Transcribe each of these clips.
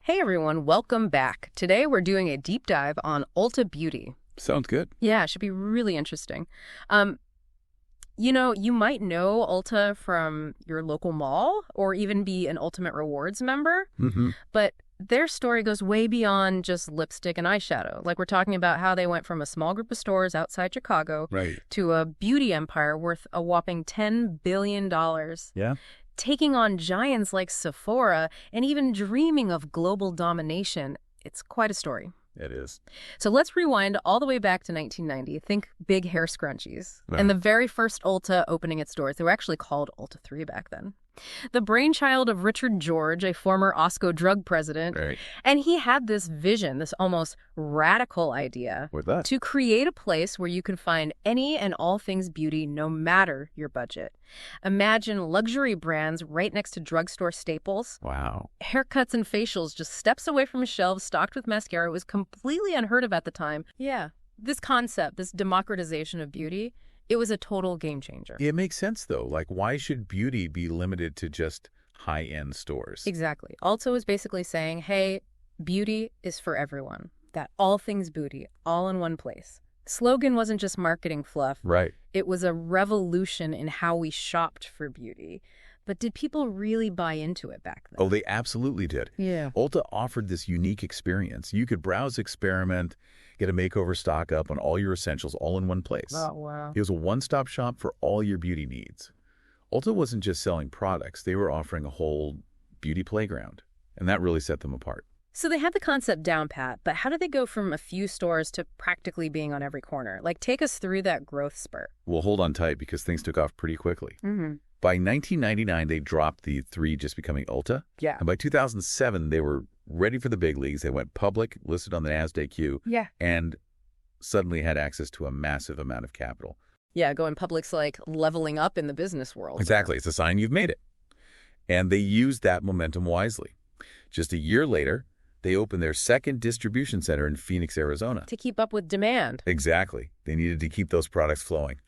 Hey everyone, welcome back. Today we're doing a deep dive on Ulta Beauty. Sounds good. Yeah, it should be really interesting. You might know Ulta from your local mall or even be an Ultimate Rewards member, but their story goes way beyond just lipstick and eyeshadow. Like, we're talking about how they went from a small group of stores outside Chicago to a beauty empire worth a whopping $10 billion. Yeah. Taking on giants like Sephora and even dreaming of global domination. It's quite a story. It is. So let's rewind all the way back to 1990. Think big hair scrunchies. And the very first Ulta opening its doors. They were actually called Ulta 3 back then. The brainchild of Richard George, a former Osco drug president. Right. And he had this vision, this almost radical idea. With that? To create a place where you can find any and all things beauty, no matter your budget. Imagine luxury brands right next to drugstore staples. Wow. Haircuts and facials just steps away from shelves stocked with mascara. It was completely unheard of at the time. Yeah. This concept, this democratization of beauty, it was a total game changer. It makes sense, though. Like, why should beauty be limited to just high-end stores? Exactly. Ulta was basically saying, hey, beauty is for everyone. That all things beauty, all in one place. Slogan wasn't just marketing fluff. Right. It was a revolution in how we shopped for beauty. But did people really buy into it back then? Oh, they absolutely did. Yeah. Ulta offered this unique experience. You could browse, experiment, get a makeover, stock up on all your essentials all in one place. Oh, wow. It was a one-stop shop for all your beauty needs. Ulta wasn't just selling products. They were offering a whole beauty playground, and that really set them apart. So they had the concept down pat, but how did they go from a few stores to practically being on every corner? Like, take us through that growth spurt. Well, hold on tight because things took off pretty quickly. By 1999, they dropped the 3 just becoming Ulta. Yeah. And by 2007, they were ready for the big leagues. They went public, listed on the NASDAQ, and suddenly had access to a massive amount of capital. Yeah, going public's like leveling up in the business world. Exactly. It's a sign you've made it. And they used that momentum wisely. Just a year later, they opened their second distribution center in Phoenix, Arizona. To keep up with demand. Exactly. They needed to keep those products flowing.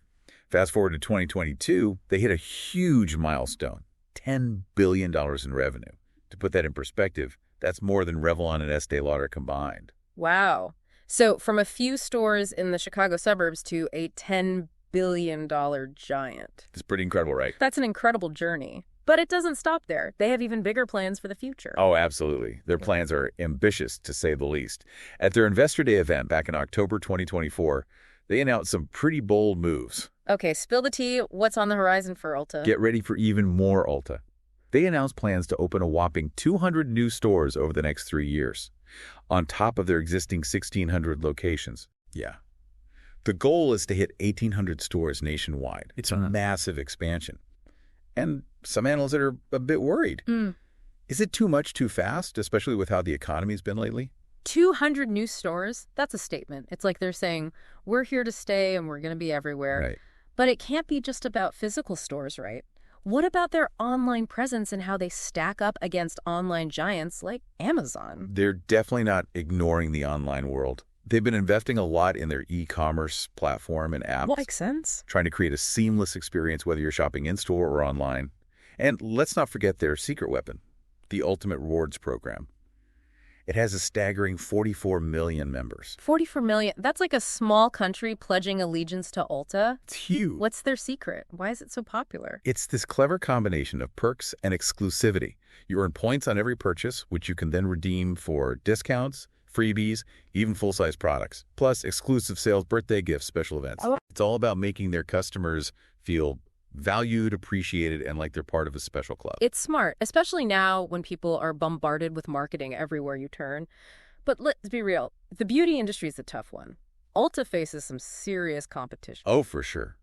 Fast forward to 2022, they hit a huge milestone, $10 billion in revenue. To put that in perspective, that's more than Revlon and Estee Lauder combined. Wow. So from a few stores in the Chicago suburbs to a $10 billion giant. It's pretty incredible, right? That's an incredible journey. But it doesn't stop there. They have even bigger plans for the future. Oh, absolutely. Their plans are ambitious, to say the least. At their Investor Day event back in October 2024, they announced some pretty bold moves. Okay, spill the tea. What's on the horizon for Ulta? Get ready for even more Ulta. They announced plans to open a whopping 200 new stores over the next 3 years, on top of their existing 1,600 locations. Yeah. The goal is to hit 1,800 stores nationwide. It's a massive expansion. And some analysts are a bit worried. Is it too much too fast, especially with how the economy's been lately? 200 new stores? That's a statement. It's like they're saying, we're here to stay and we're going to be everywhere. Right. But it can't be just about physical stores, right? What about their online presence and how they stack up against online giants like Amazon? They're definitely not ignoring the online world. They've been investing a lot in their e-commerce platform and apps. Well, makes sense. Trying to create a seamless experience whether you're shopping in-store or online. And let's not forget their secret weapon, the Ultimate Rewards program. It has a staggering 44 million members. 44 million? That's like a small country pledging allegiance to Ulta. It's huge. What's their secret? Why is it so popular? It's this clever combination of perks and exclusivity. You earn points on every purchase, which you can then redeem for discounts, freebies, even full-size products, plus exclusive sales, birthday gifts, special events. It's all about making their customers feel valued, appreciated, and like they're part of a special club. It's smart, especially now when people are bombarded with marketing everywhere you turn. But let's be real, the beauty industry is a tough one. Ulta faces some serious competition. Oh, for sure.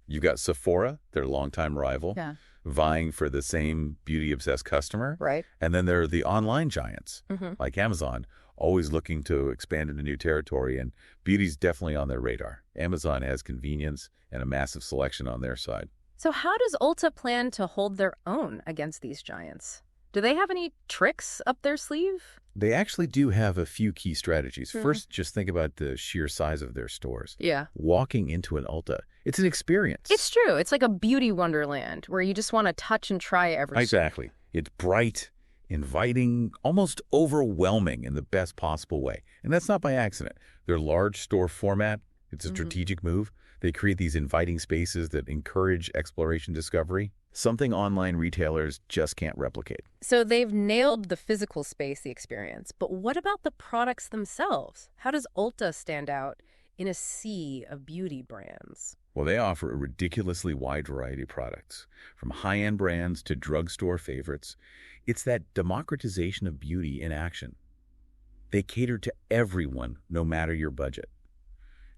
You've got Sephora, their longtime rival, vying for the same beauty-obsessed customer. Right. And then there are the online giants, like Amazon, always looking to expand into new territory, and beauty's definitely on their radar. Amazon has convenience and a massive selection on their side. So how does Ulta plan to hold their own against these giants? Do they have any tricks up their sleeve? They actually do have a few key strategies. First, just think about the sheer size of their stores. Yeah. Walking into an Ulta, it's an experience. It's true. It's like a beauty wonderland where you just want to touch and try everything. Exactly. It's bright, inviting, almost overwhelming in the best possible way. And that's not by accident. Their large store format, it's a strategic move. They create these inviting spaces that encourage exploration discovery, something online retailers just can't replicate. So they've nailed the physical space, the experience. But what about the products themselves? How does Ulta stand out in a sea of beauty brands? Well, they offer a ridiculously wide variety of products, from high-end brands to drugstore favorites. It's that democratization of beauty in action. They cater to everyone, no matter your budget.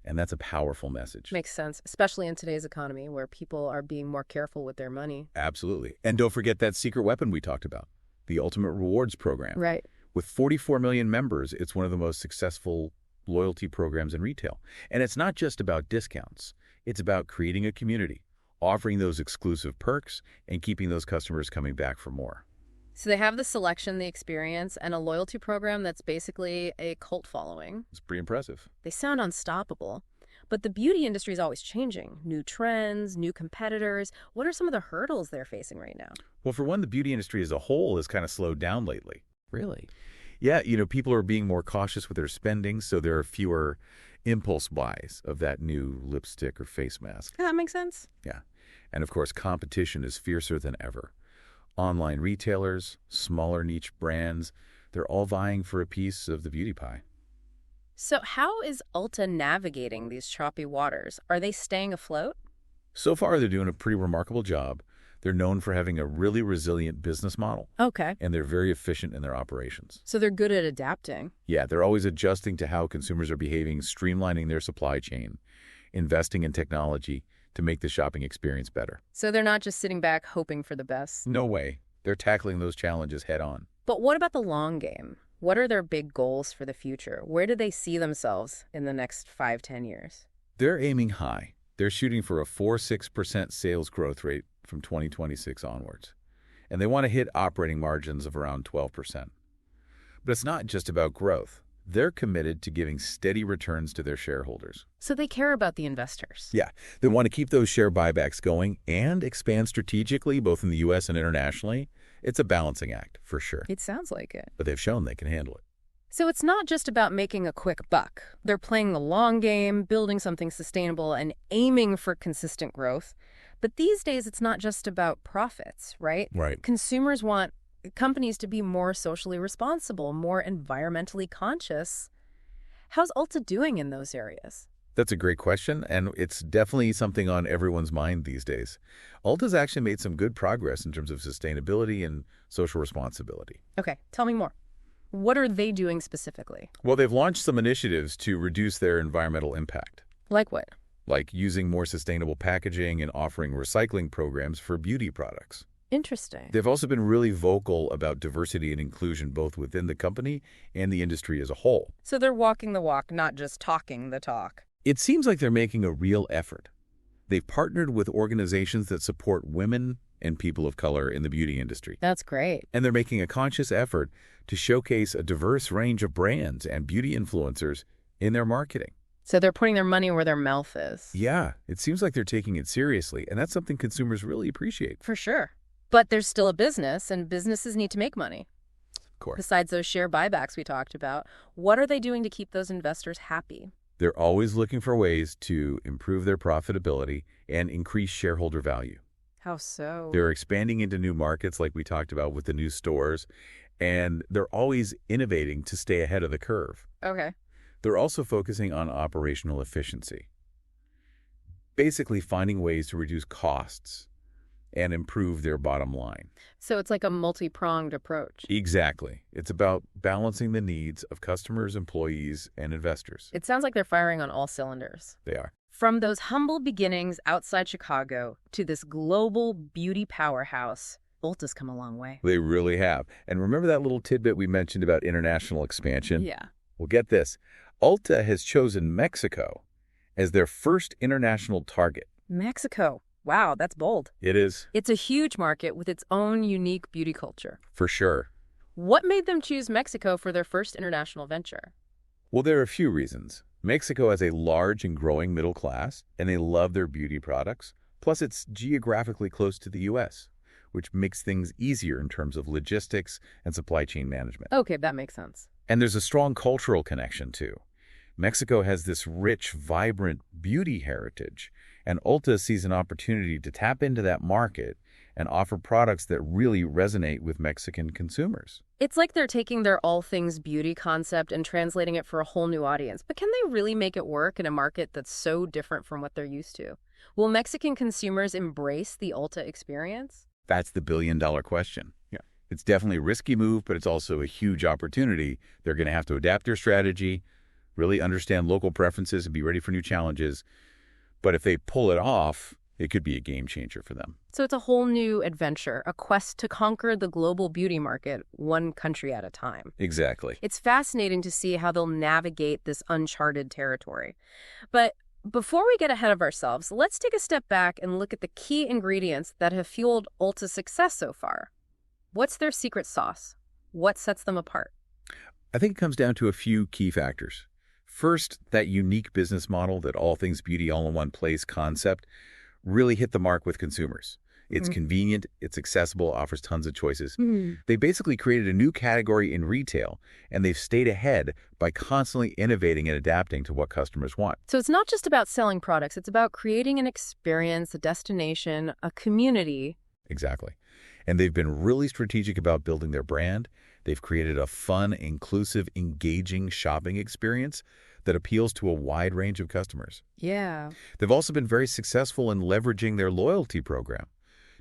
And that's a powerful message. Makes sense, especially in today's economy where people are being more careful with their money. Absolutely. And don't forget that secret weapon we talked about, the Ultimate Rewards program. Right. With 44 million members, it's one of the most successful loyalty programs in retail. And it's not just about discounts. It's about creating a community, offering those exclusive perks, and keeping those customers coming back for more. So they have the selection, the experience, and a loyalty program that's basically a cult following. It's pretty impressive. They sound unstoppable. But the beauty industry is always changing. New trends, new competitors. What are some of the hurdles they're facing right now? Well, for one, the beauty industry as a whole has kind of slowed down lately. Really? Yeah, people are being more cautious with their spending, so there are fewer impulse buys of that new lipstick or face mask. That makes sense. Yeah. And of course, competition is fiercer than ever. Online retailers, smaller niche brands, they're all vying for a piece of the beauty pie. So how is Ulta navigating these choppy waters? Are they staying afloat? So far, they're doing a pretty remarkable job. They're known for having a really resilient business model. Okay. And they're very efficient in their operations. So they're good at adapting. Yeah, they're always adjusting to how consumers are behaving, streamlining their supply chain, investing in technology to make the shopping experience better. So they're not just sitting back hoping for the best. No way. They're tackling those challenges head on. But what about the long game? What are their big goals for the future? Where do they see themselves in the next 5-10 years? They're aiming high. They're shooting for a 4-6% sales growth rate from 2026 onwards. And they want to hit operating margins of around 12%. But it's not just about growth. They're committed to giving steady returns to their shareholders. So they care about the investors. Yeah, they want to keep those share buybacks going and expand strategically, both in the U.S. and internationally. It's a balancing act, for sure. It sounds like it. But they've shown they can handle it. So it's not just about making a quick buck. They're playing the long game, building something sustainable, and aiming for consistent growth. But these days, it's not just about profits, right? Right. Consumers want companies to be more socially responsible, more environmentally conscious. How's Ulta doing in those areas? That's a great question, and it's definitely something on everyone's mind these days. Ulta's actually made some good progress in terms of sustainability and social responsibility. Okay, tell me more. What are they doing specifically? Well, they've launched some initiatives to reduce their environmental impact. Like what? Like using more sustainable packaging and offering recycling programs for beauty products. Interesting. They've also been really vocal about diversity and inclusion both within the company and the industry as a whole. So they're walking the walk, not just talking the talk. It seems like they're making a real effort. They've partnered with organizations that support women and people of color in the beauty industry. That's great. And they're making a conscious effort to showcase a diverse range of brands and beauty influencers in their marketing. So they're putting their money where their mouth is. Yeah, it seems like they're taking it seriously, and that's something consumers really appreciate. For sure. But there's still a business, and businesses need to make money. Of course. Besides those share buybacks we talked about, what are they doing to keep those investors happy? They're always looking for ways to improve their profitability and increase shareholder value. How so? They're expanding into new markets like we talked about with the new stores, and they're always innovating to stay ahead of the curve. Okay. They're also focusing on operational efficiency, basically finding ways to reduce costs and improve their bottom line. So it's like a multi-pronged approach. Exactly. It's about balancing the needs of customers, employees, and investors. It sounds like they're firing on all cylinders. They are. From those humble beginnings outside Chicago to this global beauty powerhouse, Ulta's come a long way. They really have. And remember that little tidbit we mentioned about international expansion? Yeah. Well, get this. Ulta has chosen Mexico as their first international target. Mexico. Wow, that's bold. It is. It's a huge market with its own unique beauty culture. For sure. What made them choose Mexico for their first international venture? Well, there are a few reasons. Mexico has a large and growing middle class, and they love their beauty products. Plus, it's geographically close to the U.S., which makes things easier in terms of logistics and supply chain management. Okay, that makes sense. And there's a strong cultural connection, too. Mexico has this rich, vibrant beauty heritage, and Ulta sees an opportunity to tap into that market and offer products that really resonate with Mexican consumers. It's like they're taking their all things beauty concept and translating it for a whole new audience. But can they really make it work in a market that's so different from what they're used to? Will Mexican consumers embrace the Ulta experience? That's the billion-dollar question. Yeah. It's definitely a risky move, but it's also a huge opportunity. They're going to have to adapt their strategy, really understand local preferences, and be ready for new challenges. But if they pull it off, it could be a game changer for them. So it's a whole new adventure, a quest to conquer the global beauty market one country at a time. Exactly. It's fascinating to see how they'll navigate this uncharted territory. But before we get ahead of ourselves, let's take a step back and look at the key ingredients that have fueled Ulta's success so far. What's their secret sauce? What sets them apart? I think it comes down to a few key factors. First, that unique business model, that all things beauty all in one place concept, really hit the mark with consumers. It's convenient, it's accessible, offers tons of choices. They basically created a new category in retail, and they've stayed ahead by constantly innovating and adapting to what customers want. So it's not just about selling products, it's about creating an experience, a destination, a community. Exactly. And they've been really strategic about building their brand. They've created a fun, inclusive, engaging shopping experience that appeals to a wide range of customers. Yeah. They've also been very successful in leveraging their loyalty program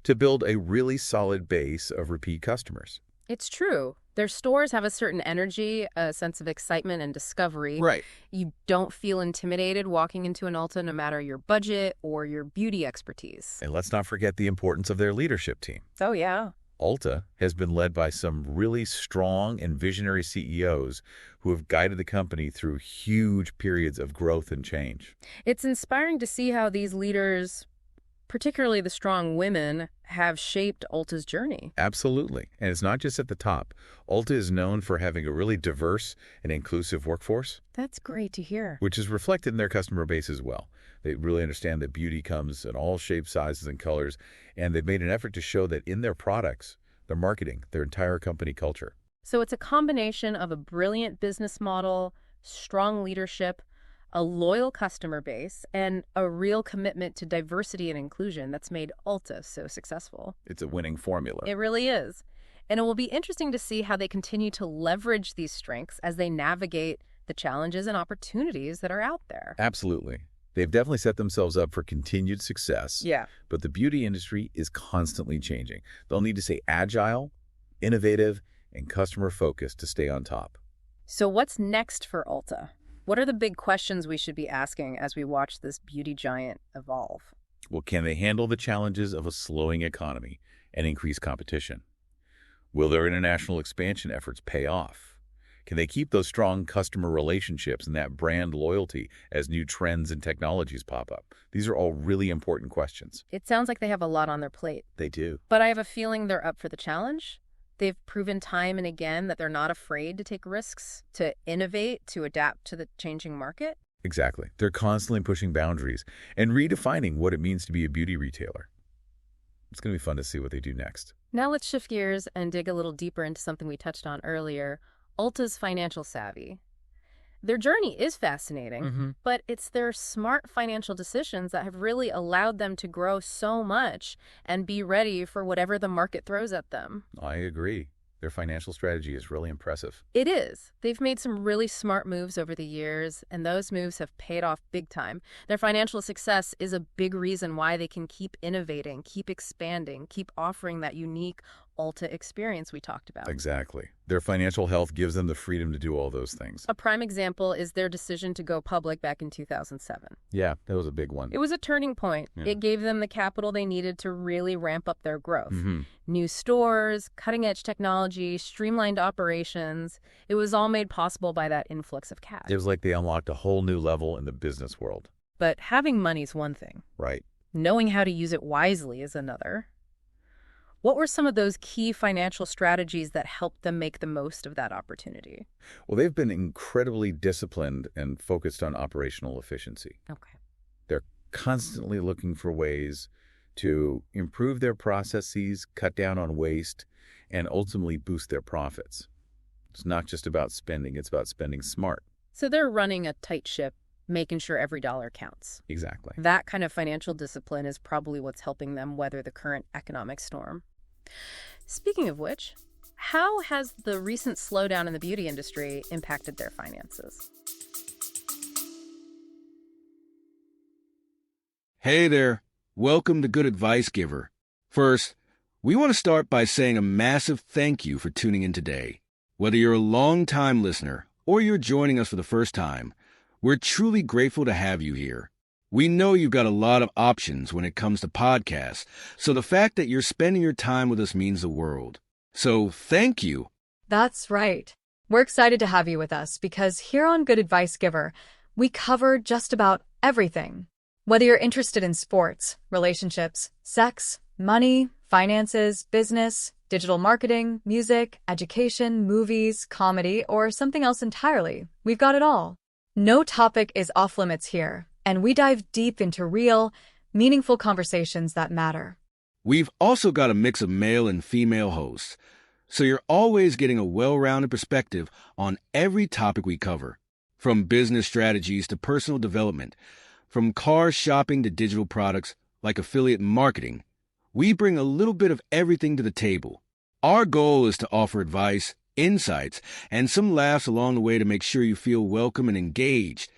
to build a really solid base of repeat customers. It's true. Their stores have a certain energy, a sense of excitement and discovery. Right. You don't feel intimidated walking into an Ulta no matter your budget or your beauty expertise. And let's not forget the importance of their leadership team. Oh, yeah. Ulta has been led by some really strong and visionary CEOs who have guided the company through huge periods of growth and change. It's inspiring to see how these leaders, particularly the strong women, have shaped Ulta's journey. Absolutely. And it's not just at the top. Ulta is known for having a really diverse and inclusive workforce. That's great to hear. Which is reflected in their customer base as well. They really understand that beauty comes in all shapes, sizes, and colors, and they've made an effort to show that in their products, their marketing, their entire company culture. So it's a combination of a brilliant business model, strong leadership, a loyal customer base, and a real commitment to diversity and inclusion that's made Ulta so successful. It's a winning formula. It really is. And it will be interesting to see how they continue to leverage these strengths as they navigate the challenges and opportunities that are out there. Absolutely. They've definitely set themselves up for continued success. Yeah. But the beauty industry is constantly changing. They'll need to stay agile, innovative, and customer-focused to stay on top. So what's next for Ulta? What are the big questions we should be asking as we watch this beauty giant evolve? Well, can they handle the challenges of a slowing economy and increased competition? Will their international expansion efforts pay off? Can they keep those strong customer relationships and that brand loyalty as new trends and technologies pop up? These are all really important questions. It sounds like they have a lot on their plate. They do. But I have a feeling they're up for the challenge. They've proven time and again that they're not afraid to take risks, to innovate, to adapt to the changing market. Exactly. They're constantly pushing boundaries and redefining what it means to be a beauty retailer. It's going to be fun to see what they do next. Now let's shift gears and dig a little deeper into something we touched on earlier, Ulta's financial savvy. Their journey is fascinating, but it's their smart financial decisions that have really allowed them to grow so much and be ready for whatever the market throws at them. I agree. Their financial strategy is really impressive. It is. They've made some really smart moves over the years, and those moves have paid off big time. Their financial success is a big reason why they can keep innovating, keep expanding, keep offering that unique Ulta experience we talked about. Exactly. Their financial health gives them the freedom to do all those things. A prime example is their decision to go public back in 2007. Yeah, that was a big one. It was a turning point. Yeah. It gave them the capital they needed to really ramp up their growth. New stores, cutting-edge technology, streamlined operations. It was all made possible by that influx of cash. It was like they unlocked a whole new level in the business world. But having money's one thing. Right. Knowing how to use it wisely is another. What were some of those key financial strategies that helped them make the most of that opportunity? Well, they've been incredibly disciplined and focused on operational efficiency. Okay. They're constantly looking for ways to improve their processes, cut down on waste, and ultimately boost their profits. It's not just about spending, it's about spending smart. So they're running a tight ship, making sure every dollar counts. Exactly. That kind of financial discipline is probably what's helping them weather the current economic storm. Speaking of which, how has the recent slowdown in the beauty industry impacted their finances? Hey there. Welcome to Good Advice Giver. First, we want to start by saying a massive thank you for tuning in today. Whether you're a long-time listener or you're joining us for the first time, we're truly grateful to have you here. We know you've got a lot of options when it comes to podcasts, so the fact that you're spending your time with us means the world. So thank you. That's right. We're excited to have you with us because here on Good Advice Giver, we cover just about everything. Whether you're interested in sports, relationships, sex, money, finances, business, digital marketing, music, education, movies, comedy, or something else entirely, we've got it all. No topic is off limits here, and we dive deep into real, meaningful conversations that matter. We've also got a mix of male and female hosts, so you're always getting a well-rounded perspective on every topic we cover, from business strategies to personal development, from car shopping to digital products like affiliate marketing. We bring a little bit of everything to the table. Our goal is to offer advice, insights, and some laughs along the way to make sure you feel welcome and engaged,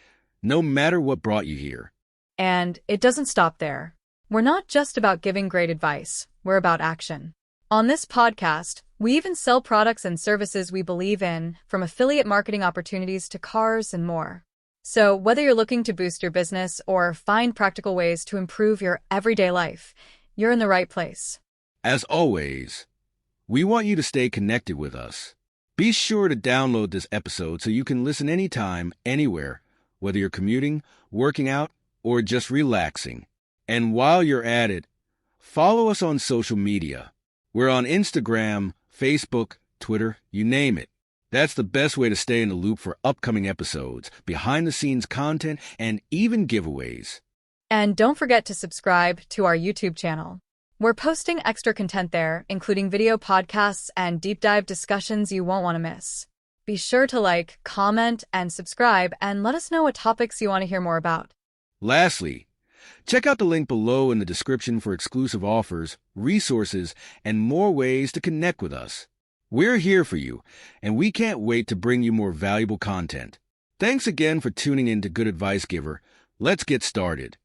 no matter what brought you here. And it doesn't stop there. We're not just about giving great advice, we're about action. On this podcast, we even sell products and services we believe in, from affiliate marketing opportunities to cars and more. So whether you're looking to boost your business or find practical ways to improve your everyday life, you're in the right place. As always, we want you to stay connected with us. Be sure to download this episode so you can listen anytime, anywhere, whether you're commuting, working out, or just relaxing. And while you're at it, follow us on social media. We're on Instagram, Facebook, Twitter, you name it. That's the best way to stay in the loop for upcoming episodes, behind-the-scenes content, and even giveaways. And don't forget to subscribe to our YouTube channel. We're posting extra content there, including video podcasts and deep dive discussions you won't want to miss. Be sure to like, comment, and subscribe, and let us know what topics you want to hear more about. Lastly, check out the link below in the description for exclusive offers, resources, and more ways to connect with us. We're here for you, and we can't wait to bring you more valuable content. Thanks again for tuning in to Good Advice Giver. Let's get started.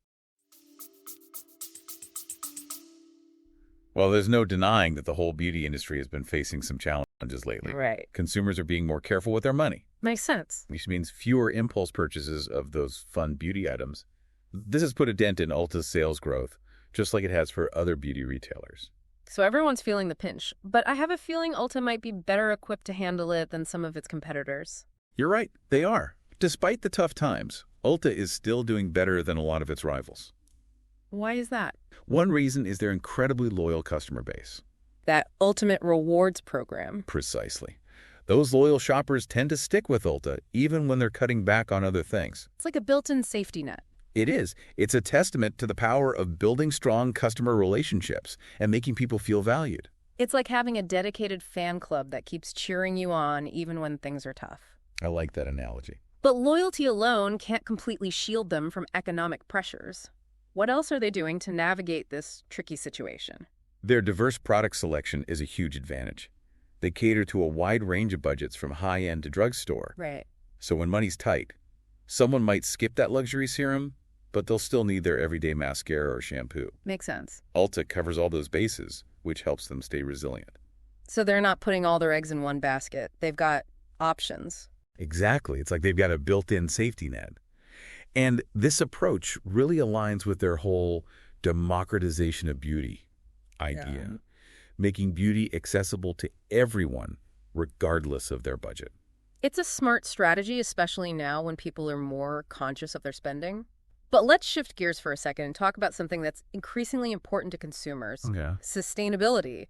Well, there's no denying that the whole beauty industry has been facing some challenges lately. Right. Consumers are being more careful with their money, Makes sense. which means fewer impulse purchases of those fun beauty items. This has put a dent in Ulta's sales growth, just like it has for other beauty retailers. So everyone's feeling the pinch, but I have a feeling Ulta might be better equipped to handle it than some of its competitors. You're right, they are. Despite the tough times, Ulta is still doing better than a lot of its rivals. Why is that? One reason is their incredibly loyal customer base. That ultimate rewards program. Precisely. Those loyal shoppers tend to stick with Ulta even when they're cutting back on other things. It's like a built-in safety net. It is. It's a testament to the power of building strong customer relationships and making people feel valued. It's like having a dedicated fan club that keeps cheering you on even when things are tough. I like that analogy. But loyalty alone can't completely shield them from economic pressures. What else are they doing to navigate this tricky situation? Their diverse product selection is a huge advantage. They cater to a wide range of budgets from high-end to drugstore. Right. So when money's tight, someone might skip that luxury serum, but they'll still need their everyday mascara or shampoo. Makes sense. Ulta covers all those bases, which helps them stay resilient. So they're not putting all their eggs in one basket. They've got options. Exactly. It's like they've got a built-in safety net. And this approach really aligns with their whole democratization of beauty idea, making beauty accessible to everyone, regardless of their budget. It's a smart strategy, especially now when people are more conscious of their spending. But let's shift gears for a second and talk about something that's increasingly important to consumers. Yeah. Sustainability.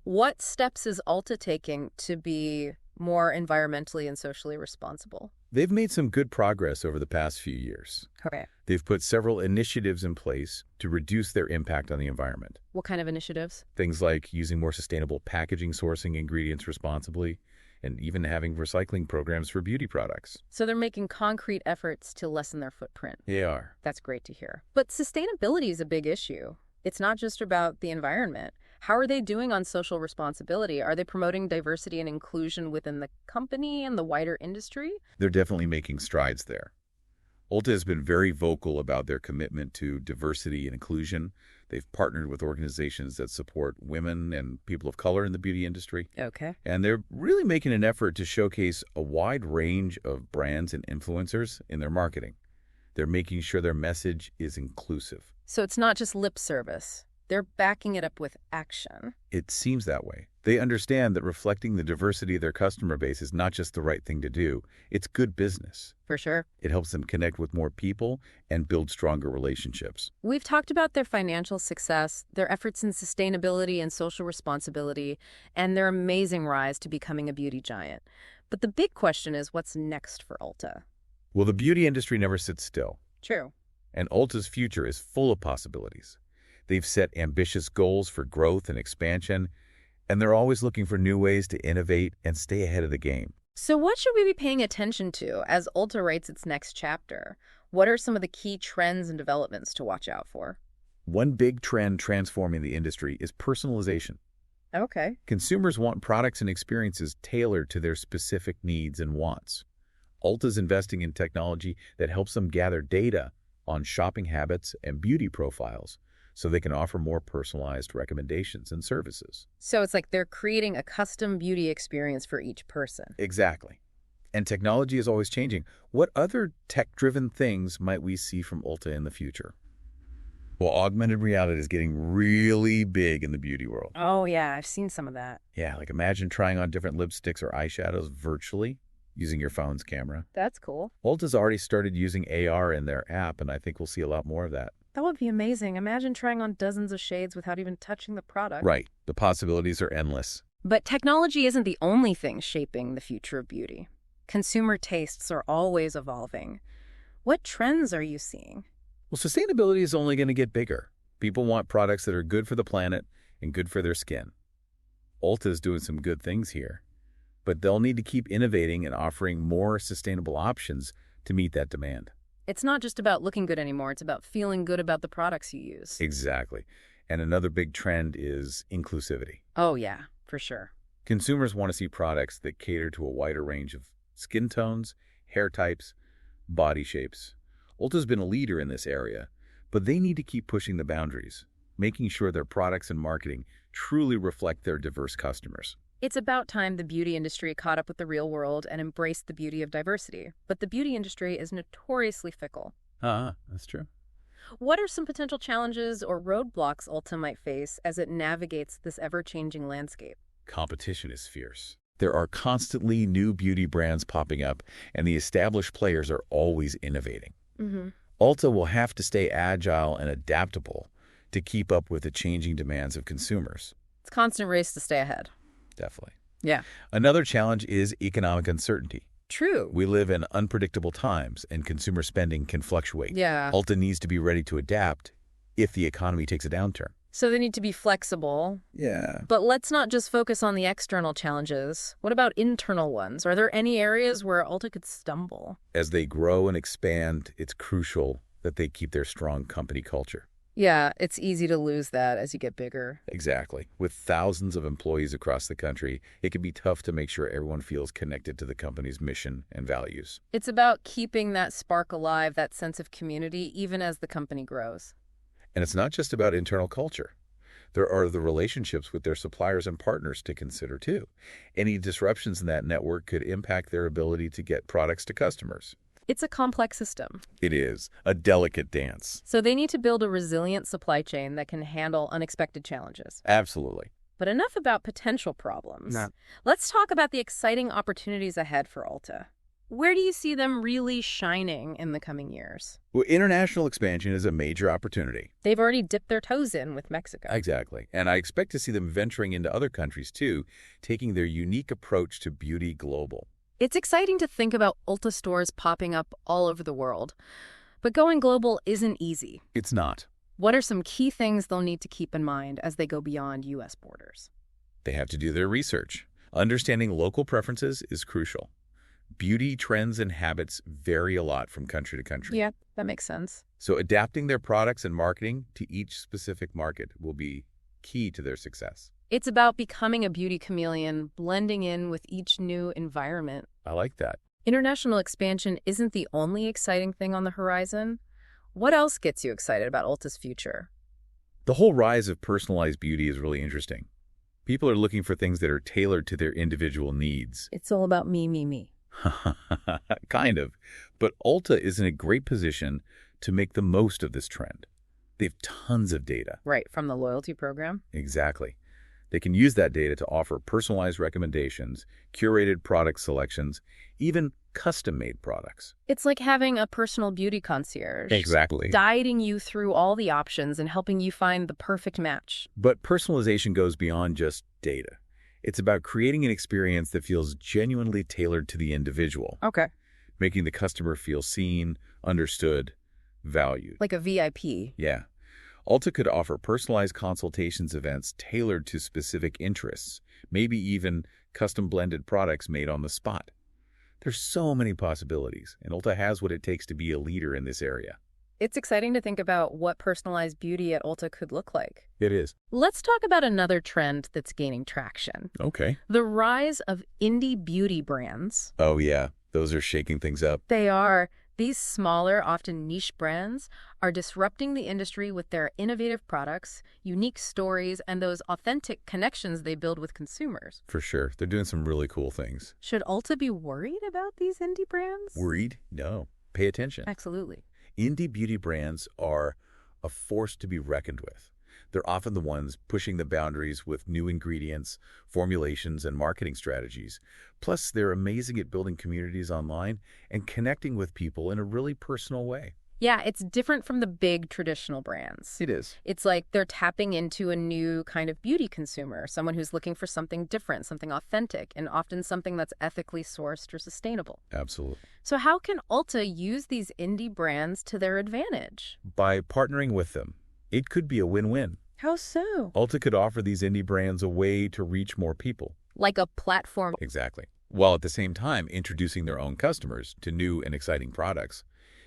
What steps is Ulta taking to be more environmentally and socially responsible. They've made some good progress over the past few years. Okay. They've put several initiatives in place to reduce their impact on the environment. What kind of initiatives? Things like using more sustainable packaging, sourcing ingredients responsibly, and even having recycling programs for beauty products. So they're making concrete efforts to lessen their footprint. They are. That's great to hear. But sustainability is a big issue. It's not just about the environment. How are they doing on social responsibility? Are they promoting diversity and inclusion within the company and the wider industry? They're definitely making strides there. Ulta has been very vocal about their commitment to diversity and inclusion. They've partnered with organizations that support women and people of color in the beauty industry. Okay. And they're really making an effort to showcase a wide range of brands and influencers in their marketing. They're making sure their message is inclusive. So it's not just lip service. They're backing it up with action. It seems that way. They understand that reflecting the diversity of their customer base is not just the right thing to do. It's good business. For sure. It helps them connect with more people and build stronger relationships. We've talked about their financial success, their efforts in sustainability and social responsibility, and their amazing rise to becoming a beauty giant. But the big question is, what's next for Ulta? Well, the beauty industry never sits still. True. And Ulta's future is full of possibilities. They've set ambitious goals for growth and expansion, and they're always looking for new ways to innovate and stay ahead of the game. So what should we be paying attention to as Ulta writes its next chapter? What are some of the key trends and developments to watch out for? One big trend transforming the industry is personalization. Okay. Consumers want products and experiences tailored to their specific needs and wants. Ulta's investing in technology that helps them gather data on shopping habits and beauty profiles, so they can offer more personalized recommendations and services. So it's like they're creating a custom beauty experience for each person. Exactly. And technology is always changing. What other tech-driven things might we see from Ulta in the future? Well, augmented reality is getting really big in the beauty world. Oh, yeah. I've seen some of that. Yeah, like imagine trying on different lipsticks or eyeshadows virtually using your phone's camera. That's cool. Ulta's already started using AR in their app, and I think we'll see a lot more of that. That would be amazing. Imagine trying on dozens of shades without even touching the product. Right. The possibilities are endless. But technology isn't the only thing shaping the future of beauty. Consumer tastes are always evolving. What trends are you seeing? Well, sustainability is only going to get bigger. People want products that are good for the planet and good for their skin. Ulta is doing some good things here, but they'll need to keep innovating and offering more sustainable options to meet that demand. It's not just about looking good anymore. It's about feeling good about the products you use. Exactly. And another big trend is inclusivity. Oh, yeah, for sure. Consumers want to see products that cater to a wider range of skin tones, hair types, body shapes. Ulta's been a leader in this area, but they need to keep pushing the boundaries, making sure their products and marketing truly reflect their diverse customers. It's about time the beauty industry caught up with the real world and embraced the beauty of diversity. But the beauty industry is notoriously fickle. That's true. What are some potential challenges or roadblocks Ulta might face as it navigates this ever-changing landscape? Competition is fierce. There are constantly new beauty brands popping up, and the established players are always innovating. Ulta will have to stay agile and adaptable to keep up with the changing demands of consumers. It's a constant race to stay ahead. Definitely. Yeah. Another challenge is economic uncertainty. True. We live in unpredictable times, and consumer spending can fluctuate. Yeah. Ulta needs to be ready to adapt if the economy takes a downturn. So they need to be flexible. Yeah. But let's not just focus on the external challenges. What about internal ones? Are there any areas where Ulta could stumble? As they grow and expand, it's crucial that they keep their strong company culture. Yeah, it's easy to lose that as you get bigger. Exactly. With thousands of employees across the country, it can be tough to make sure everyone feels connected to the company's mission and values. It's about keeping that spark alive, that sense of community, even as the company grows. And it's not just about internal culture. There are the relationships with their suppliers and partners to consider, too. Any disruptions in that network could impact their ability to get products to customers. It's a complex system. It is a delicate dance. So they need to build a resilient supply chain that can handle unexpected challenges. Absolutely. But enough about potential problems. No. Let's talk about the exciting opportunities ahead for Ulta. where do you see them really shining in the coming years? Well, international expansion is a major opportunity. They've already dipped their toes in with Mexico. Exactly. And I expect to see them venturing into other countries too, taking their unique approach to beauty global. It's exciting to think about Ulta stores popping up all over the world. But going global isn't easy. It's not. What are some key things they'll need to keep in mind as they go beyond U.S. borders? They have to do their research. Understanding local preferences is crucial. Beauty trends and habits vary a lot from country to country. Yeah, that makes sense. So adapting their products and marketing to each specific market will be key to their success. It's about becoming a beauty chameleon, blending in with each new environment. I like that. International expansion isn't the only exciting thing on the horizon. What else gets you excited about Ulta's future? The whole rise of personalized beauty is really interesting. People are looking for things that are tailored to their individual needs. It's all about me, me, me. Kind of. But Ulta is in a great position to make the most of this trend. They have tons of data. Right, from the loyalty program? Exactly. They can use that data to offer personalized recommendations, curated product selections, even custom-made products. It's like having a personal beauty concierge. Exactly. Guiding you through all the options and helping you find the perfect match. But personalization goes beyond just data. It's about creating an experience that feels genuinely tailored to the individual. Okay. Making the customer feel seen, understood, valued. Like a VIP. Yeah. Ulta could offer personalized consultations events tailored to specific interests, maybe even custom blended products made on the spot. There's so many possibilities, and Ulta has what it takes to be a leader in this area. It's exciting to think about what personalized beauty at Ulta could look like. It is. Let's talk about another trend that's gaining traction. Okay. The rise of indie beauty brands. Oh, yeah. Those are shaking things up. They are. These smaller, often niche brands are disrupting the industry with their innovative products, unique stories, and those authentic connections they build with consumers. For sure. They're doing some really cool things. Should Ulta be worried about these indie brands? Worried? No. Pay attention. Absolutely. Indie beauty brands are a force to be reckoned with. They're often the ones pushing the boundaries with new ingredients, formulations, and marketing strategies. Plus, they're amazing at building communities online and connecting with people in a really personal way. Yeah, it's different from the big traditional brands. It is. It's like they're tapping into a new kind of beauty consumer, someone who's looking for something different, something authentic, and often something that's ethically sourced or sustainable. Absolutely. So how can Ulta use these indie brands to their advantage? By partnering with them, it could be a win-win. How so? Ulta could offer these indie brands a way to reach more people. Like a platform. Exactly. While at the same time introducing their own customers to new and exciting products.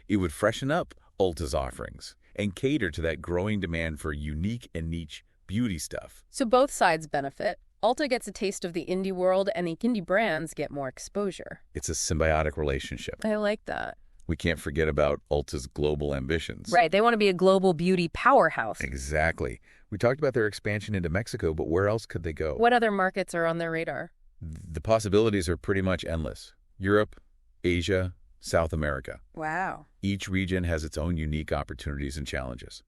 It would freshen up Ulta's offerings and cater to that growing demand for unique and niche beauty stuff. So both sides benefit. Ulta gets a taste of the indie world, and the indie brands get more exposure. It's a symbiotic relationship. I like that. We can't forget about Ulta's global ambitions. Right. They want to be a global beauty powerhouse. Exactly. We talked about their expansion into Mexico, but where else could they go? What other markets are on their radar? The possibilities are pretty much endless. Europe, Asia, South America. Wow. Each region has its own unique opportunities and challenges.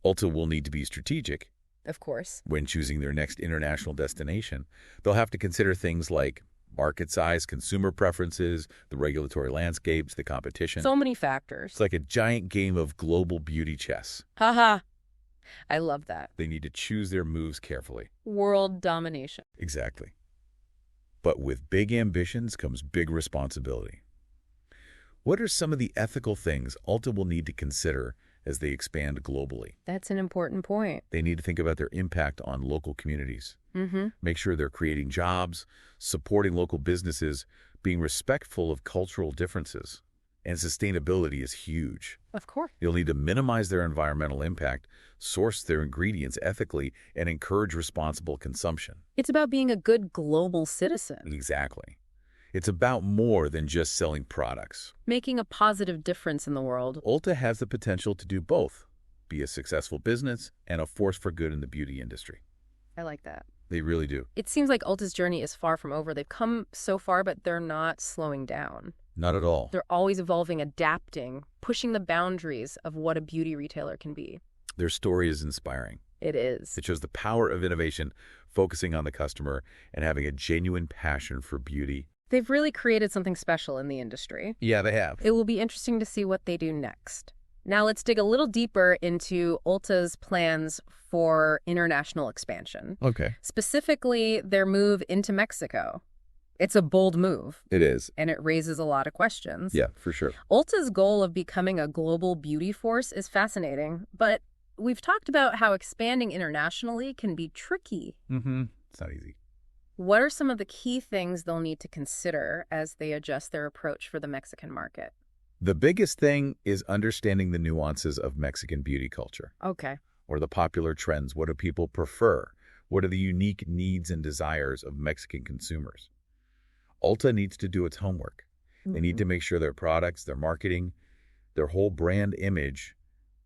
Ulta will need to be strategic. Of course. When choosing their next international destination, they'll have to consider things like market size, consumer preferences, the regulatory landscapes, the competition. So many factors. It's like a giant game of global beauty chess. Haha. I love that. They need to choose their moves carefully. World domination. Exactly. But with big ambitions comes big responsibility. What are some of the ethical things Ulta will need to consider as they expand globally? That's an important point. They need to think about their impact on local communities. Make sure they're creating jobs, supporting local businesses, being respectful of cultural differences. And sustainability is huge. Of course. You'll need to minimize their environmental impact, source their ingredients ethically, and encourage responsible consumption. It's about being a good global citizen. Exactly. It's about more than just selling products. Making a positive difference in the world. Ulta has the potential to do both, be a successful business and a force for good in the beauty industry. I like that. They really do. It seems like Ulta's journey is far from over. They've come so far, but they're not slowing down. Not at all. They're always evolving, adapting, pushing the boundaries of what a beauty retailer can be. Their story is inspiring. It is. It shows the power of innovation, focusing on the customer, and having a genuine passion for beauty. They've really created something special in the industry. Yeah, they have. It will be interesting to see what they do next. Now let's dig a little deeper into Ulta's plans for international expansion. Okay. Specifically, their move into Mexico. It's a bold move. It is. And it raises a lot of questions. Yeah, for sure. Ulta's goal of becoming a global beauty force is fascinating, but we've talked about how expanding internationally can be tricky. It's not easy. What are some of the key things they'll need to consider as they adjust their approach for the Mexican market? The biggest thing is understanding the nuances of Mexican beauty culture. Okay. Or the popular trends. What do people prefer? What are the unique needs and desires of Mexican consumers? Ulta needs to do its homework. They need to make sure their products, their marketing, their whole brand image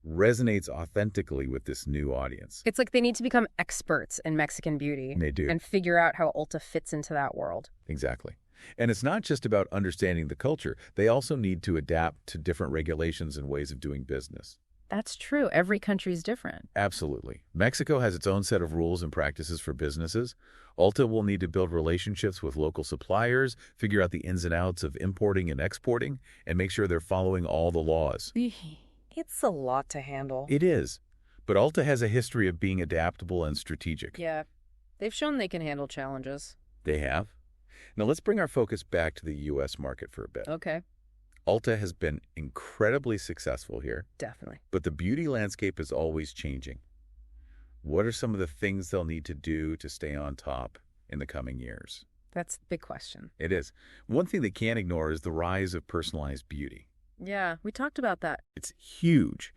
resonates authentically with this new audience. It's like they need to become experts in Mexican beauty. They do. And figure out how Ulta fits into that world. Exactly. And it's not just about understanding the culture. They also need to adapt to different regulations and ways of doing business. That's true. Every country's different. Absolutely. Mexico has its own set of rules and practices for businesses. Ulta will need to build relationships with local suppliers, figure out the ins and outs of importing and exporting, and make sure they're following all the laws. It's a lot to handle. It is. But Ulta has a history of being adaptable and strategic. Yeah. They've shown they can handle challenges. They have. Now let's bring our focus back to the U.S. market for a bit. Okay. Ulta has been incredibly successful here. Definitely. But the beauty landscape is always changing. What are some of the things they'll need to do to stay on top in the coming years? That's the big question. It is. One thing they can't ignore is the rise of personalized beauty. Yeah, we talked about that. It's huge.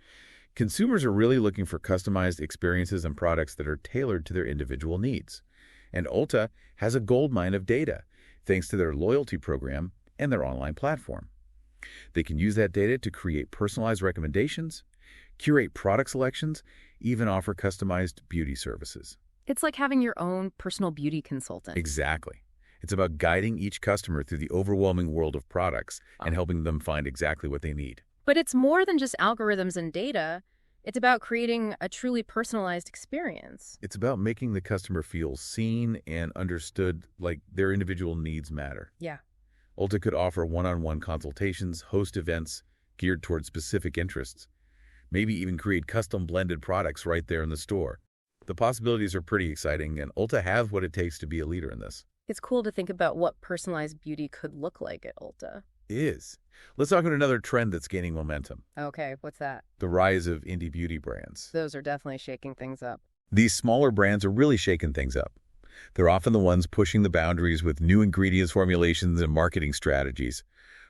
Consumers are really looking for customized experiences and products that are tailored to their individual needs. And Ulta has a goldmine of data, thanks to their loyalty program and their online platform. They can use that data to create personalized recommendations, curate product selections, even offer customized beauty services. It's like having your own personal beauty consultant. Exactly. It's about guiding each customer through the overwhelming world of products and helping them find exactly what they need. But it's more than just algorithms and data. It's about creating a truly personalized experience. It's about making the customer feel seen and understood, like their individual needs matter. Yeah. Ulta could offer one-on-one consultations, host events geared toward specific interests, maybe even create custom blended products right there in the store. The possibilities are pretty exciting, and Ulta has what it takes to be a leader in this. It's cool to think about what personalized beauty could look like at Ulta. It is. Let's talk about another trend that's gaining momentum. Okay, what's that? The rise of indie beauty brands. Those are definitely shaking things up. These smaller brands are really shaking things up. They're often the ones pushing the boundaries with new ingredients, formulations, and marketing strategies.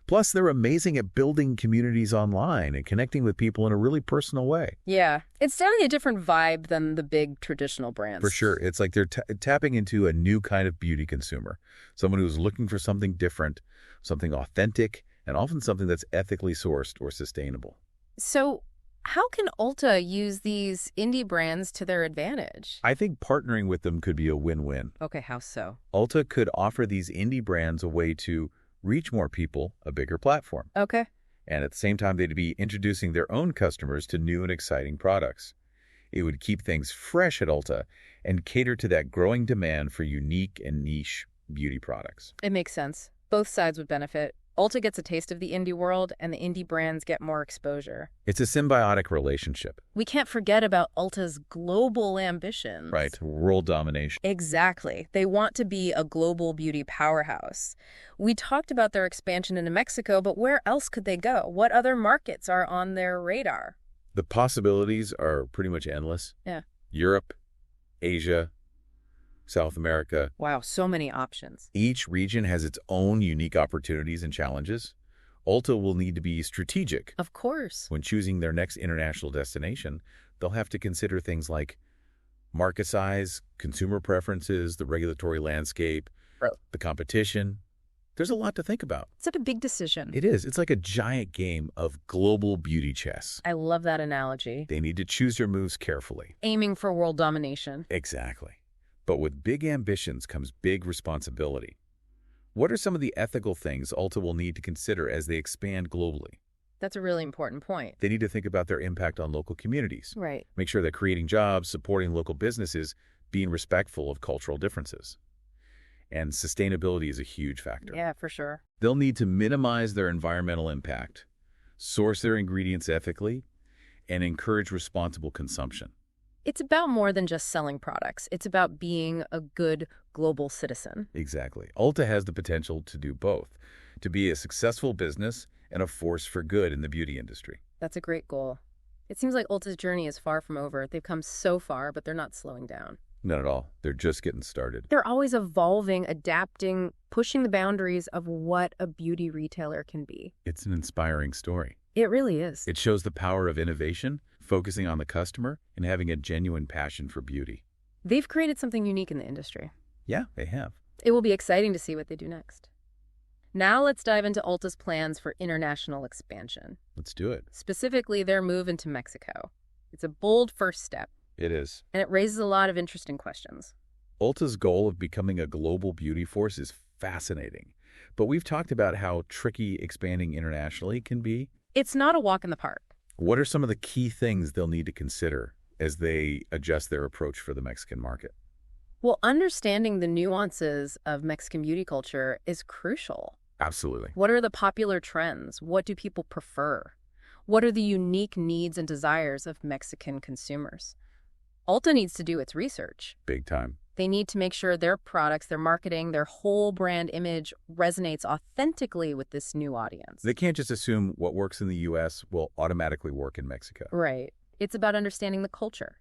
Plus, they're amazing at building communities online and connecting with people in a really personal way. Yeah, it's definitely a different vibe than the big traditional brands. For sure. It's like they're tapping into a new kind of beauty consumer, someone who's looking for something different, something authentic, and often something that's ethically sourced or sustainable. So how can Ulta use these indie brands to their advantage? I think partnering with them could be a win-win. Okay, how so? Ulta could offer these indie brands a way to reach more people, a bigger platform. Okay. And at the same time, they'd be introducing their own customers to new and exciting products. It would keep things fresh at Ulta and cater to that growing demand for unique and niche beauty products. It makes sense. Both sides would benefit. Ulta gets a taste of the indie world, and the indie brands get more exposure. It's a symbiotic relationship. We can't forget about Ulta's global ambitions. Right, world domination. Exactly. They want to be a global beauty powerhouse. We talked about their expansion into Mexico, but where else could they go? What other markets are on their radar? The possibilities are pretty much endless. Yeah. Europe, Asia, South America. Wow, so many options. Each region has its own unique opportunities and challenges. Ulta will need to be strategic. Of course. When choosing their next international destination, they'll have to consider things like market size, consumer preferences, the regulatory landscape, the competition. There's a lot to think about. It's a big decision. It is. It's like a giant game of global beauty chess. I love that analogy. They need to choose their moves carefully. Aiming for world domination. Exactly. But with big ambitions comes big responsibility. What are some of the ethical things Ulta will need to consider as they expand globally? That's a really important point. They need to think about their impact on local communities. Right. Make sure they're creating jobs, supporting local businesses, being respectful of cultural differences. And sustainability is a huge factor. Yeah, for sure. They'll need to minimize their environmental impact, source their ingredients ethically, and encourage responsible consumption. It's about more than just selling products. It's about being a good global citizen. Exactly. Ulta has the potential to do both, to be a successful business and a force for good in the beauty industry. That's a great goal. It seems like Ulta's journey is far from over. They've come so far, but they're not slowing down. Not at all. They're just getting started. They're always evolving, adapting, pushing the boundaries of what a beauty retailer can be. It's an inspiring story. It really is. It shows the power of innovation, focusing on the customer, and having a genuine passion for beauty. They've created something unique in the industry. Yeah, they have. It will be exciting to see what they do next. Now let's dive into Ulta's plans for international expansion. Let's do it. Specifically, their move into Mexico. It's a bold first step. It is. And it raises a lot of interesting questions. Ulta's goal of becoming a global beauty force is fascinating. But we've talked about how tricky expanding internationally can be. It's not a walk in the park. What are some of the key things they'll need to consider as they adjust their approach for the Mexican market? Well, understanding the nuances of Mexican beauty culture is crucial. Absolutely. What are the popular trends? What do people prefer? What are the unique needs and desires of Mexican consumers? Ulta needs to do its research. Big time. They need to make sure their products, their marketing, their whole brand image resonates authentically with this new audience. They can't just assume what works in the U.S. will automatically work in Mexico. Right. It's about understanding the culture.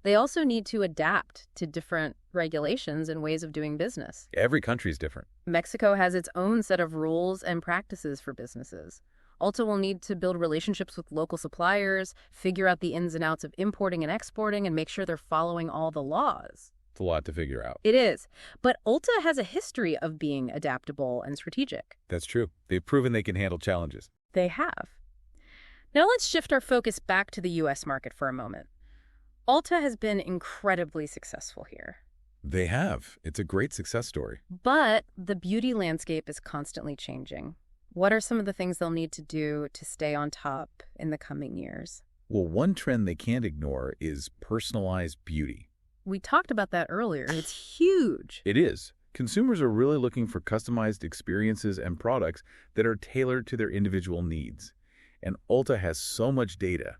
They also need to adapt to different regulations and ways of doing business. Every country is different. Mexico has its own set of rules and practices for businesses. Ulta will need to build relationships with local suppliers, figure out the ins and outs of importing and exporting, and make sure they're following all the laws. It's a lot to figure out. It is. But Ulta has a history of being adaptable and strategic. That's true. They've proven they can handle challenges. They have. Now let's shift our focus back to the U.S. market for a moment. Ulta has been incredibly successful here. They have. It's a great success story. But the beauty landscape is constantly changing. What are some of the things they'll need to do to stay on top in the coming years? Well, one trend they can't ignore is personalized beauty. We talked about that earlier. It's huge. It is. Consumers are really looking for customized experiences and products that are tailored to their individual needs. And Ulta has so much data,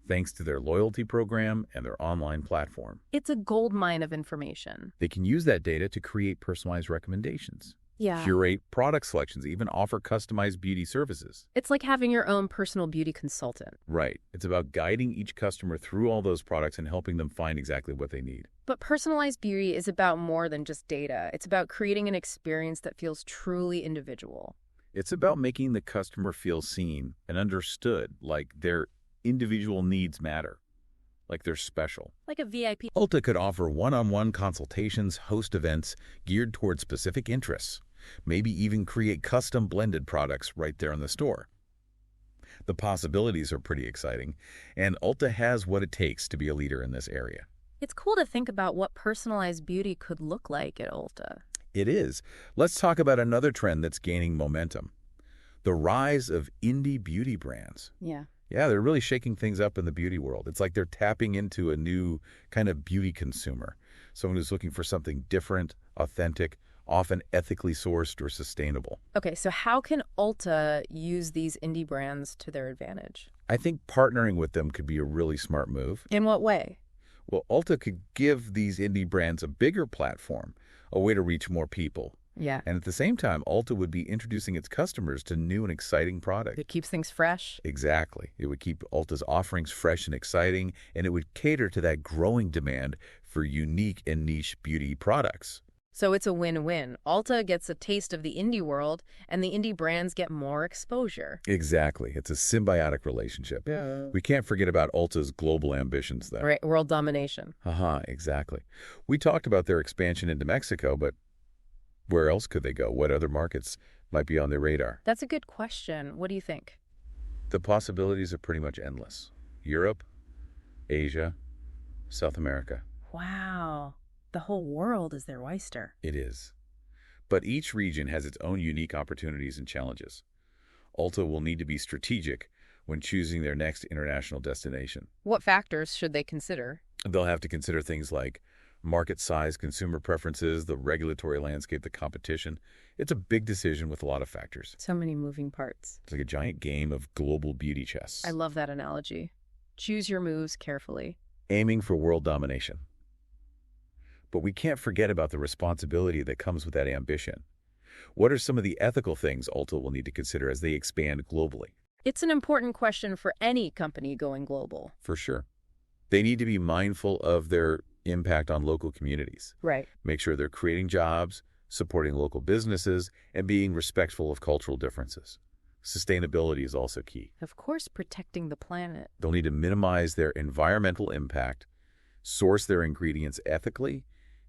thanks to their loyalty program and their online platform. It's a goldmine of information. They can use that data to create personalized recommendations, curate product selections, even offer customized beauty services. It's like having your own personal beauty consultant. Right. It's about guiding each customer through all those products and helping them find exactly what they need. But personalized beauty is about more than just data. It's about creating an experience that feels truly individual. It's about making the customer feel seen and understood, like their individual needs matter, like they're special. Like a VIP. Ulta could offer one-on-one consultations, host events geared towards specific interests, maybe even create custom blended products right there in the store. The possibilities are pretty exciting, and Ulta has what it takes to be a leader in this area. It's cool to think about what personalized beauty could look like at Ulta. It is. Let's talk about another trend that's gaining momentum: the rise of indie beauty brands. Yeah, they're really shaking things up in the beauty world. It's like they're tapping into a new kind of beauty consumer, someone who's looking for something different, authentic, often ethically sourced or sustainable. Okay, so how can Ulta use these indie brands to their advantage? I think partnering with them could be a really smart move. In what way? Well, Ulta could give these indie brands a bigger platform, a way to reach more people. Yeah. And at the same time, Ulta would be introducing its customers to new and exciting products. It keeps things fresh. Exactly. It would keep Ulta's offerings fresh and exciting, and it would cater to that growing demand for unique and niche beauty products. So it's a win-win. Ulta gets a taste of the indie world, and the indie brands get more exposure. Exactly. It's a symbiotic relationship. Yeah. We can't forget about Ulta's global ambitions, though. Right, world domination. Exactly. We talked about their expansion into Mexico, but where else could they go? What other markets might be on their radar? That's a good question. What do you think? The possibilities are pretty much endless. Europe, Asia, South America. Wow. The whole world is their oyster. It is. But each region has its own unique opportunities and challenges. Ulta will need to be strategic when choosing their next international destination. What factors should they consider? They'll have to consider things like Market size, consumer preferences, the regulatory landscape, the competition. It's a big decision with a lot of factors. So many moving parts. It's like a giant game of global beauty chess. I love that analogy. Choose your moves carefully. Aiming for world domination. But we can't forget about the responsibility that comes with that ambition. What are some of the ethical things Ulta will need to consider as they expand globally? It's an important question for any company going global. For sure. They need to be mindful of their impact on local communities. Right. Make sure they're creating jobs, supporting local businesses, and being respectful of cultural differences. Sustainability is also key. Of course, protecting the planet. They'll need to minimize their environmental impact, source their ingredients ethically,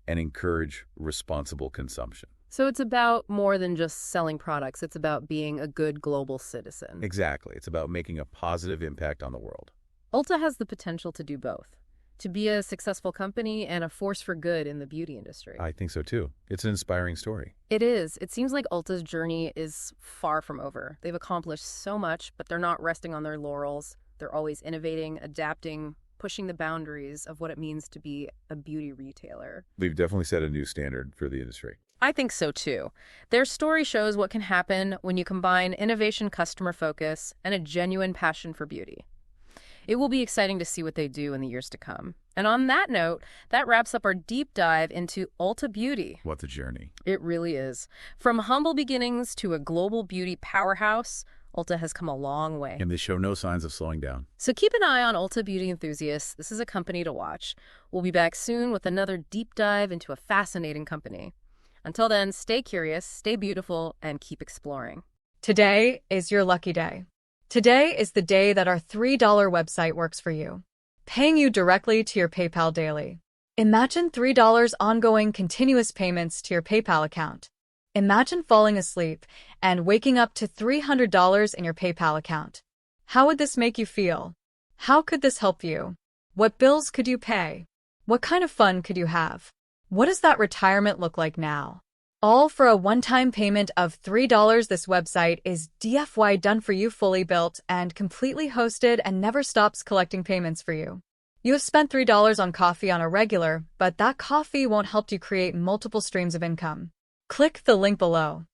and encourage responsible consumption. So it's about more than just selling products. It's about being a good global citizen. Exactly. It's about making a positive impact on the world. Ulta has the potential to do both, to be a successful company and a force for good in the beauty industry. I think so too. It's an inspiring story. It is. It seems like Ulta's journey is far from over. They've accomplished so much, but they're not resting on their laurels. They're always innovating, adapting, pushing the boundaries of what it means to be a beauty retailer. They've definitely set a new standard for the industry. I think so too. Their story shows what can happen when you combine innovation, customer focus, and a genuine passion for beauty. It will be exciting to see what they do in the years to come. And on that note, that wraps up our deep dive into Ulta Beauty. What a journey. It really is. From humble beginnings to a global beauty powerhouse, Ulta has come a long way. And they show no signs of slowing down. So keep an eye on Ulta Beauty enthusiasts. This is a company to watch. We'll be back soon with another deep dive into a fascinating company. Until then, stay curious, stay beautiful, and keep exploring. Today is your lucky day. Today is the day that our $3 website works for you, paying you directly to your PayPal daily. Imagine $3 ongoing continuous payments to your PayPal account. Imagine falling asleep and waking up to $300 in your PayPal account. How would this make you feel? How could this help you? What bills could you pay? What kind of fun could you have? What does that retirement look like now? All for a one-time payment of $3. This website is DFY done for you, fully built and completely hosted, and never stops collecting payments for you. You have spent $3 on coffee on a regular, but that coffee won't help you create multiple streams of income. Click the link below.